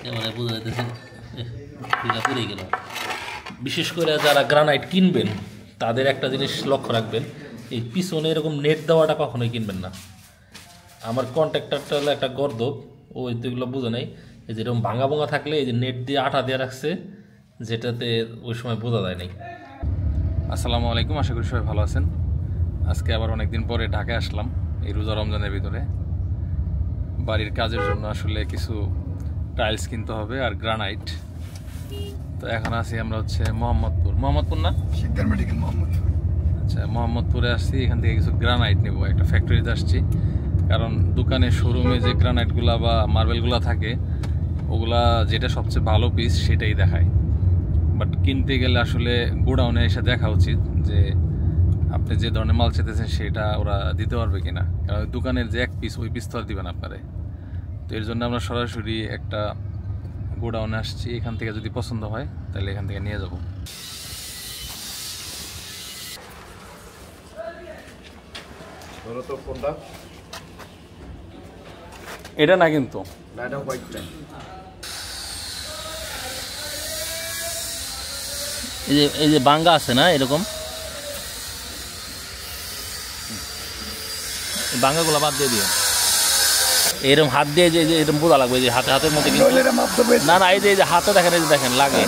মানে বোঝা যাইতেছে পুড়ে গেল। বিশেষ করে যারা গ্রানাইট কিনবেন তাদের একটা জিনিস লক্ষ্য রাখবেন, এই পিছনে এরকম নেট দেওয়াটা কখনোই কিনবেন না। আমার কন্ট্রাক্টরটা হলো একটা গর্দব, ও এগুলো বুঝে নাই। এই যেরকম ভাঙা ভাঙা থাকলে এই যে নেট দিয়ে আঠা দিয়ে রাখছে, যেটাতে ওই সময় বোঝা যায় নাই। আসসালামু আলাইকুম, আশা করি সবাই ভালো আছেন। আজকে আবার অনেকদিন পরে ঢাকায় আসলাম এই রোজা রমজানের ভিতরে। বাড়ির কাজের জন্য আসলে কিছু টাইলস কিনতে হবে আর গ্রানাইট। তো এখন আছি আমরা হচ্ছে মোহাম্মদপুর না শিকদার মেডিকেল মোহাম্মদপুর। আচ্ছা, মোহাম্মদপুরে আসছি। এখান থেকে কিছু গ্রানাইট নেব, একটা ফ্যাক্টরিতে আসছি। কারণ দোকানে শোরুমে যে গ্রানাইটগুলা বা মার্বেলগুলা থাকে ওগুলা যেটা সবচেয়ে ভালো পিস সেটাই দেখায়, বাট কিনতে গেলে আসলে গোডাউনে এসে দেখা উচিত যে আপনি যে ধরনের মাল চেতেছেন সেটা ওরা দিতে পারবে কিনা। কারণ দোকানের যে এক পিস ওই পিস তো আর দিবেন আপনারে। তো এর জন্য আমরা সরাসরি একটা গোডাউনে আসছি। এখান থেকে যদি পছন্দ হয় তাহলে এখান থেকে নিয়ে যাব। এটা না কিন্তু এই যে বাঙ্গা আছে না, এরকম বাঙ্গাগুলো বাদ দিয়ে দিও। এরকম হাত দিয়ে যে এরকম বোঝা লাগবে, যে হাতের মতো কিন্তু না না, এই যে হাতে দেখেন, এই যে দেখেন লাগে।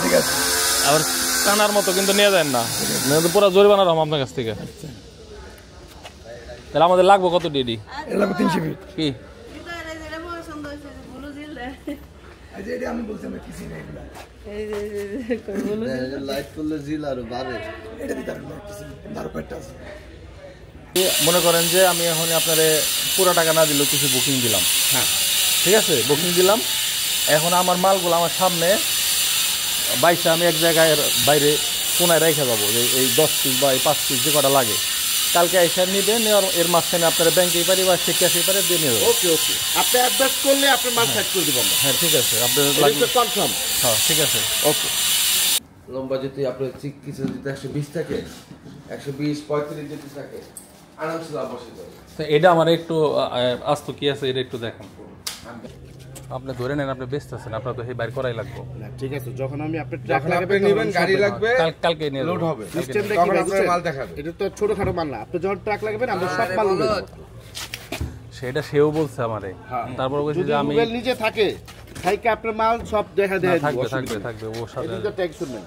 আবার টানার মতো কিন্তু নিয়ে যায় না, পুরো জরিমানা রকম আপনার কাছ থেকে। তাহলে আমাদের লাগবে কত ডিডি? 300 ফিট কি মনে করেন যে আমি এখন আপনারে পুরো টাকা না দিলেও কিছু বুকিং দিলাম, হ্যাঁ ঠিক আছে, বুকিং দিলাম। এখন আমার মালগুলো আমার সামনে বাইশে আমি এক জায়গায় বাইরে কোনায় রেখে যাবো, যে এই 10 পিস বা এই 5 পিস যে কটা লাগে কালকে এসে নিবে, নেওয়ার এর মাঝখানে আপনারা ব্যাংকেই পারি বা সে ক্যাশে পারে দিয়ে নেবে। ওকে ওকে, আপনি অ্যাডভান্স করলে আপনার মাল সাইড করে দিব আমরা। হ্যাঁ ঠিক আছে, আপনার কনফার্ম। হ্যাঁ ঠিক আছে, ওকে। লম্বা যদি আপনার কিছু যদি 120 থাকে, 120 35 যদি থাকে আরামসে লাভ বসে যাবে। তো এটা আমার একটু আস্ত কি আছে এটা একটু দেখেন। আপনি ধরে নেন, আপনি ব্যস্ত আছেন, আপনার তো এই বাইর করাই লাগবে। না ঠিক আছে, যখন আমি আপনার ট্রাক লাগাবে নেবেন, গাড়ি লাগবে, কালকে নিয়ে লোড হবে, সিস্টেম দেখি আপনার মাল দেখাবে। এটা তো ছোটখাটো মাল না, আপনি যখন ট্রাক লাগাবেন আমরা সব মাল নেব। সেটা সেও বলছে আমারে, তারপর বলছে যে আমি মোবাইল নিচে থাকে থাইকে আপনার মাল সব দেখা দেয়। থাকবে ওর সাথে এটা টেনশন নেই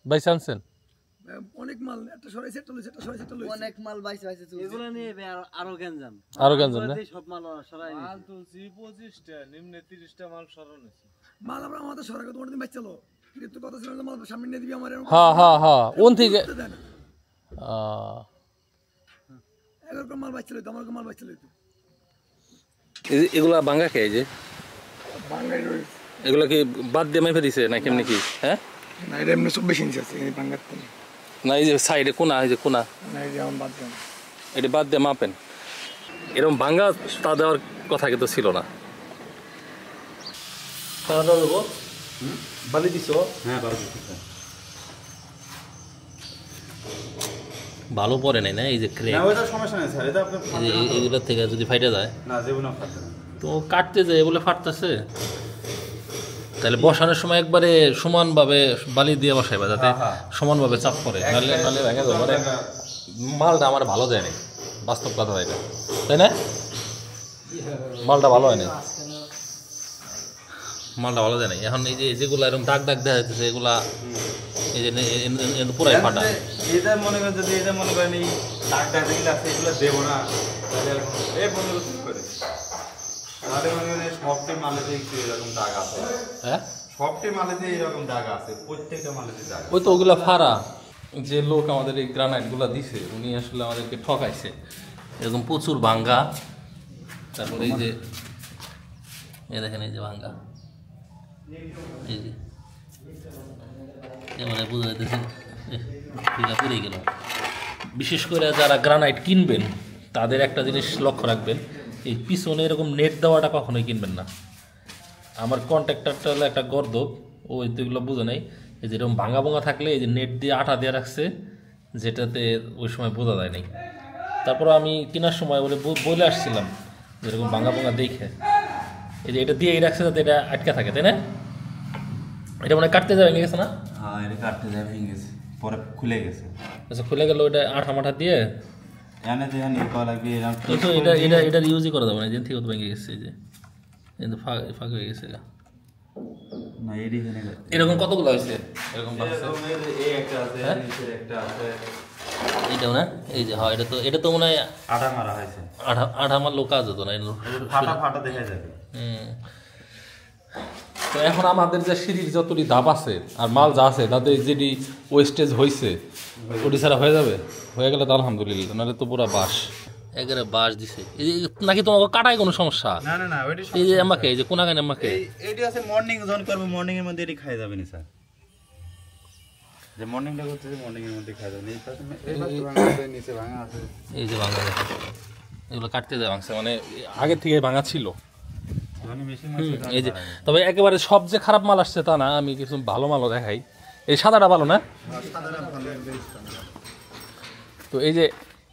ভাই। সানসেন অনেক মাল, একটা সরাইছে, একটা লইছে, একটা সরাইছে, একটা লইছে, অনেক মাল বাইছে এগুলো নিয়ে আরো গঞ্জাম না সব মাল সরাই মাল তুলছি 25টা, নিম্নে 30টা মাল সরানো হয়েছে। মাল আমরা আমাদের সরকার তোমার দিন বাইচালো, কিন্তু কথা ছিল যে মাল সামনে নিয়ে দিবি আমার। হ্যাঁ ওন থেকে এরকম মাল বাইচালো তো, আমার মাল বাইচালো তো। এগুলা বাঙ্গা খেয়ে যে বাঙ্গাই রয়েছে, এগুলা কি বাদ দিয়ে মেপে দিছে না কেমনি কি? হ্যাঁ না এটা এমনি 24 ইঞ্চি আছে এই বাঙ্গার থেকে। না এই যে সাইডে কোনা, এই যে কোনা, না এই যে আমার বাদ দেন, এটা বাদ দিয়ে মাপেন। এরকম ভাঙ্গা তা দেওয়ার কথা কিন্তু ছিল না। বালি দিছো? হ্যাঁ ভালো পরে নাই না, এই যে ক্রেক, ওইটা সমস্যা নাই স্যার, এটা আপনি এগুলোর থেকে যদি ফাইটে যায় না জীবনে ফাটবে না। তো কাটতে যায় বলে ফাটতেছে। তাহলে বসানোর সময় একবারে সমানভাবে বালি দিয়ে বসাইবা, যাতে সমানভাবে চাপ পড়ে, নাহলে ভেঙে যাবে। মানে মালটা আমার ভালো দেয়নি, বাস্তব কথা এটা, তাই না? মালটা ভালো হয়নি, মালটা ভালো দেয় নাই। এখন এই যে যেগুলো এরকম দাগ দাগ দেখা যাচ্ছে এগুলা এই যে পুরাই ফাটা। এটা মনে করেন যদি এটা মনে করেন এই দাগ দাগ যেগুলো আছে এগুলো দেবো না, তাহলে এই বন্ধু ঠিক করে তাহলে মনে করেন সবটি মালেতে একটু এরকম দাগ আছে। হ্যাঁ সবটি মালেতে এরকম দাগ আছে, প্রত্যেকটা মালেতে দাগ। ওই তো ওগুলা ফাড়া। যে লোক আমাদের এই গ্রানাইটগুলো দিছে উনি আসলে আমাদেরকে ঠকাইছে। এরকম প্রচুর ভাঙ্গা, তারপরে এই যে দেখেন এই যে ভাঙ্গা, এই যে মানে বোঝা যাইতেছে পুড়ে গেল। বিশেষ করে যারা গ্রানাইট কিনবেন তাদের একটা জিনিস লক্ষ্য রাখবেন, এই পিছনে এরকম নেট দেওয়াটা কখনোই কিনবেন না। আমার কন্ট্রাক্টরটা হলো একটা গর্দব, ও এগুলো বুঝে নাই। এই যে এরকম ভাঙা ভাঙা থাকলে এই যে নেট দিয়ে আঠা দিয়ে রাখছে, যেটাতে ওই সময় বোঝা যায় নাই। তারপর আমি কেনার সময় বলে আসছিলাম যেরকম ভাঙা ভাঙা দেখে, এই যে এটা দিয়ে রাখছে যাতে এটা আটকে থাকে, তাই না? এটা মনে হয় কাটতে যাবে, ভেঙে গেছে না? হ্যাঁ, এটা কাটতে যায় ভেঙে গেছে, পরে খুলে গেছে। আচ্ছা, খুলে গেল ওইটা আঠা মাঠা দিয়ে। এনে দেখেন এই কলা লাগবে এরকম। কিন্তু এটার ইউজই করা যাবে না, যেন থেকে তো ভেঙে গেছে, এই যে কিন্তু ফাঁক হয়ে গেছে। না এডি এখানে এরকম কতগুলো হয়েছে? এরকম এই একটা আছে, নিচের একটা আছে। এইটাও না? এই যে হ্যাঁ, এটা তো মনে হয় আটা মারা হয়েছে, আঠা আমার লোক কাজ হতো না। ফাটা ফাটা দেখা যাবে। তো এখন আমাদের যে সিঁড়ির যতটি ধাপ আছে আর মাল যা আছে তাতে যেটি ওয়েস্টেজ হয়েছে ওটি ছাড়া হয়ে যাবে, হয়ে গেলে তো আলহামদুলিল্লাহ, নাহলে তো পুরো বাস একেবারে বাস দিছে। এই যে নাকি তোমাকে কাটায় কোনো সমস্যা? না না না, ওইটি এই যে আমাকে এই যে কোনাগানে আমাকে এইটি আছে মর্নিং জোন করবে, মর্নিং এর মধ্যে এটি খাই যাবে না স্যার। যে মর্নিংটা করতে মর্নিং এর মধ্যে খাই যাবে না। এই পাশে ভাঙা আছে, নিচে ভাঙা আছে। এই যে ভাঙা দেখো, এগুলো কাটতে যায় ভাঙছে, মানে আগের থেকে ভাঙা ছিল। মানে মেশিন এই যে তবে একেবারে সব যে খারাপ মাল আসছে তা না, আমি কিছু ভালো মালও দেখাই। এই সাদাটা ভালো না? তো এই যে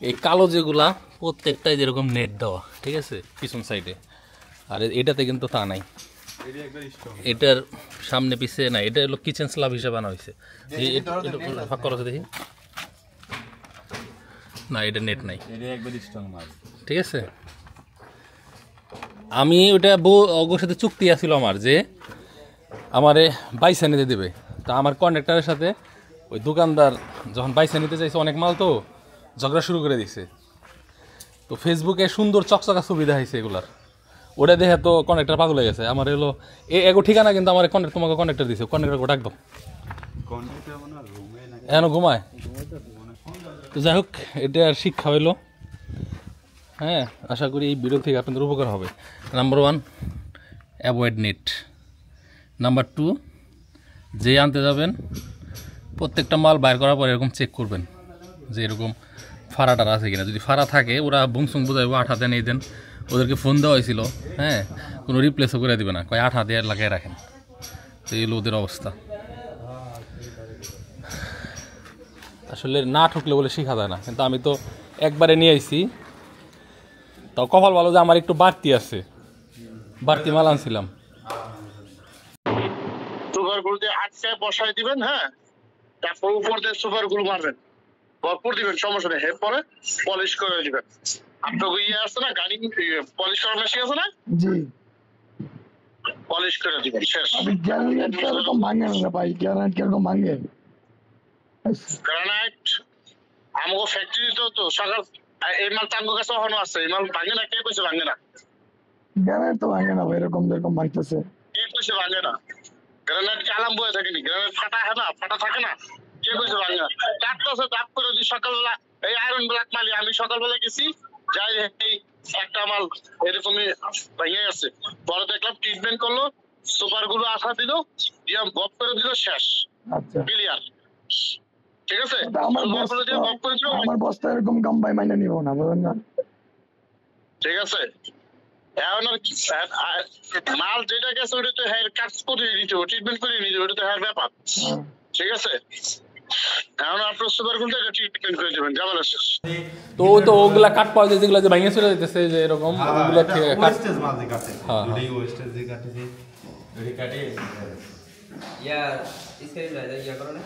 এই কালো যেগুলা প্রত্যেকটাই যেরকম নেট দেওয়া, ঠিক আছে পিছন সাইডে, আর এটাতে কিন্তু তা নাই, এটার সামনে পিছে নাই। এটা হলো কিচেন স্ল্যাব হিসেবে আনা হয়েছে। ফাঁক করো তো দেখি, না এটা নেট নাই, এটা একবার স্ট্রং মাল, ঠিক আছে। আমি ওটা অগোর সাথে চুক্তি আছিল আমার, যে আমারে বাইসা নিতে দেবে। তা আমার কন্ট্রাক্টরের সাথে ওই দোকানদার যখন বাইসা নিতে চাইছে, অনেক মাল তো ঝগড়া শুরু করে দিছে। তো ফেসবুকে সুন্দর চকচকা সুবিধা হয়েছে এগুলার, ওটা দেখে তো কন্ট্রাক্টর পাগল হয়ে গেছে। আমার এলো এগো ঠিকানা কিন্তু আমার তোমাকে কন্ট্রাক্টর দিছে, কন্ট্রাক্টর ডাক দাও। এখন ঘুমায়? তো যাই হোক, এটা আর শিক্ষা হইলো। হ্যাঁ, আশা করি এই ভিডিও থেকে আপনাদের উপকার হবে। Number 1, avoid net. নাম্বার 2, যে আনতে যাবেন প্রত্যেকটা মাল বাইর করার পর এরকম চেক করবেন যে এরকম ফাড়াটার আছে কিনা। যদি ফাড়া থাকে ওরা বুংসুং বোঝাইব, আঠা দেন এই দেন। ওদেরকে ফোন দেওয়া হয়েছিল, হ্যাঁ, কোনো রিপ্লেসও করে দেবে না, কয় আঠা দিয়ে লাগিয়ে রাখেন। তো এই ওদের অবস্থা। আসলে না ঠকলে বলে শেখা যায় না, কিন্তু আমি তো একবারে নিয়ে আইছি। তাও কপাল ভালো যে আমার একটু বাড়তি আছে, বাড়তি মাল আনছিলাম। সুপার গুলো দিয়ে আটকায় বসায় দিবেন, হ্যাঁ, তারপর উপর দিয়ে সুপার গুলো মারবেন, ভরপুর দিবেন, সমস্যা নেই। এরপরে পলিশ করে দিবেন। আপনার ইয়ে আছে না, গাড়ি পলিশ করার মেশিন আছে না? জি, পলিশ করে দিবেন, শেষ। আমি গ্রানাইট কিরকম ভাঙে না ভাই, গ্রানাইট কিরকম ভাঙে? গ্রানাইট আমাকে ফ্যাক্টরি তো সকাল এই মাল টাঙ্গো কাছে ওখানে আছে, এই মাল ভাঙে না। কে কইছে ভাঙে না? গ্রানাইট তো ভাঙে না ভাই, এরকম যেরকম ভাঙতেছে। কে কইছে ভাঙে না? গ্রানাইট কি আলাম বয়ে থাকেনি? গ্রানাইট ফাটা হয় না, ফাটা থাকে না। কে কইছে ভাঙে না? ডাক্তার দাপ করে দিই সকালবেলা। এই আয়রন ব্ল্যাক মালি আমি সকালবেলা গেছি, যাই এই একটা মাল এরকমই ভেঙে গেছে। পরে দেখলাম ট্রিটমেন্ট করলো, সুপার গুলো আঠা দিল, দিয়ে বপ করে দিল, শেষ, আচ্ছা, ক্লিয়ার। ঠিক আছে, আমার বস্তা এরকম কম ভাই মাইনে নিব না, বলেন না? ঠিক আছে। এখন আর মাল যেটা গেছে ওটা তো হেয়ার কাট করে নিতে হবে, ট্রিটমেন্ট করে নিতে হবে, ওটা তো হেয়ার ব্যাপার। ঠিক আছে, এখন আপনার সুপার গুলো ট্রিটমেন্ট করে দেবেন, ঝামেলা শেষ। তো তো ওগুলা কাট পাওয়া যায় যেগুলো যে ভাঙে চলে যেতেছে, যে এরকম ওগুলো থেকে ওয়েস্টেজ মাল দিয়ে কাটে। হ্যাঁ, ওই ওয়েস্টেজ দিয়ে কাটেছি, ওই কাটে ইয়া স্ক্রিন রাইজ ইয়া করো না।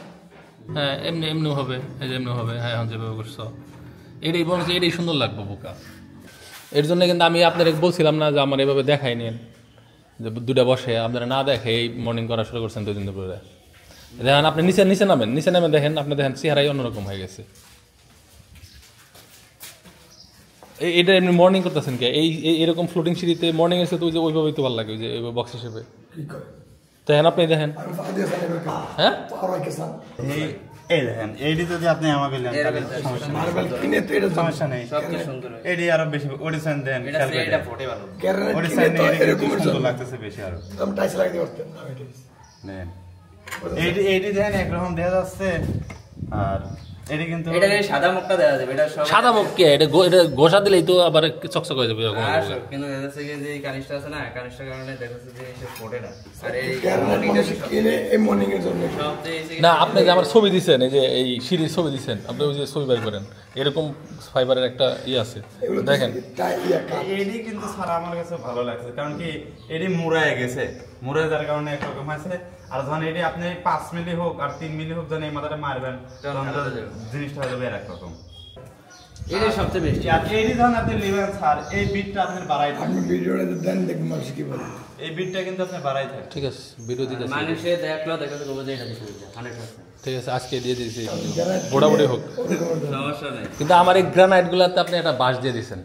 হ্যাঁ, এমনি হবে, এই যে এমনি হবে। হ্যাঁ, এখন যেভাবে করছো এটাই বলছে, এটাই সুন্দর লাগবে বোকা। এর জন্য কিন্তু আমি আপনাদের বলছিলাম না যে আমার এভাবে দেখাই নেন, যে দুটা বসে আপনারা না দেখে এই মর্নিং করা শুরু করছেন 2 দিন ধরে। দেখেন আপনি নিচে নামেন, দেখেন আপনি দেখেন চেহারাই অন্যরকম হয়ে গেছে। এটা এমনি মর্নিং করতেছেন কে? এরকম ফ্লোটিং সিঁড়িতে মর্নিং এসে তো ওইভাবেই তো ভালো লাগে, ওই যে বক্স হিসেবে। দেখেন আপনি দেখেন, হ্যাঁ, এই দেখেন, এইটি যদি আপনি আমাকে নেন তাহলে সমস্যা নেই, মার্বেল কিনে তো এটা সমস্যা নেই। সবচেয়ে সুন্দর এটি আরো বেশি ওডিসান দেন, এটা এটা ফোটে ভালো। গ্রানাইট ওডিসান কিনে তো এরকম সুন্দর লাগতেছে বেশি আরো। আমি টাইস লাগাতে পারতেন না এটা। নেন এইটি দেখেন একরকম দেখা যাচ্ছে, আর এটা কিন্তু এটা এই সাদা মুখটা দেওয়া যাবে, এটা সব সাদা মুখ কে এটা এটা ঘষা দিলেই তো আবার চকচক হয়ে যাবে এরকম আর সব কিন্তু দেখা যাচ্ছে যে এই কানিসটা আছে না, কানিসটার কারণে দেখা যাচ্ছে যে সে ফোটে না। আর এই কিনে এই মর্নিং এর জন্য সব যে এই না আপনি যে আমার ছবি দিছেন এই যে এই সিঁড়ির ছবি দিছেন আপনি ওই যে ছবি বের করেন এরকম ফাইবারের একটা আছে দেখেন এডি কিন্তু সারা আমার কাছে ভালো লাগছে, কারণ কি এডি মুড়ায় গেছে, মুড়ায় যার কারণে একরকম আছে। আর যখন এডি আপনি 5 মিলি হোক আর 3 মিলি হোক যখন এই মাথাটা মারবেন তখন তো জিনিসটা হয়ে যাবে এক রকম। এটা সবচেয়ে বেশি। আর এডি যখন আপনি লিভার ছাড় এই বিটটা আপনি বাড়াই থাকেন, আপনি ভিডিওটা দেন দেখুন মানুষ কি বলে। এই বিটটা কিন্তু আপনি বাড়াই থাকেন। ঠিক আছে ভিডিও দিতেছি মানুষে দেখলো দেখা যাচ্ছে বলবে যে এটা দেখে 100%। ঠিক আছে আজকে দিয়ে দিয়েছি মোটামুটি হোক সমস্যা নেই। কিন্তু আমার এই গ্রানাইটগুলোতে আপনি একটা বাঁশ দিয়ে দিয়েছেন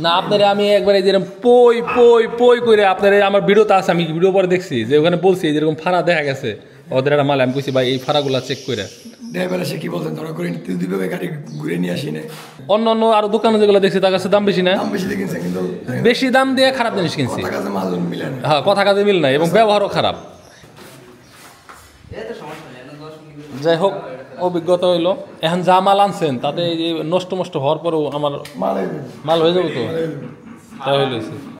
না আপনারা আমি একবার এই যেরকম পই পই পই করে আপনারা আমার ভিডিওতে আছে আমি ভিডিও পরে দেখছি যে ওখানে বলছি যেরকম ফাড়া দেখা গেছে ওদের একটা মাল আমি কইছি ভাই এই ফাড়াগুলো চেক করে ড্রাইভার এসে কি বলছেন ধরা করে দুইভাবে গাড়ি ঘুরে নিয়ে আসি না, অন্য অন্য আরো দোকানে যেগুলো দেখছি তার কাছে দাম বেশি না, দাম বেশি দিয়ে কিনছে কিন্তু বেশি দাম দিয়ে খারাপ জিনিস কিনছি, টাকা কাছে মাল মিলে না। হ্যাঁ কথা কাজে মিল নাই এবং ব্যবহারও খারাপ। এটা তো সমস্যা নেই, এটা 10 মিনিট। যাই হোক অভিজ্ঞতা হইলো এখন যা মাল আনছেন তাতে এই যে নষ্ট হওয়ার পরেও আমার মাল মাল হয়ে যাবে তো তাই হইলেছে।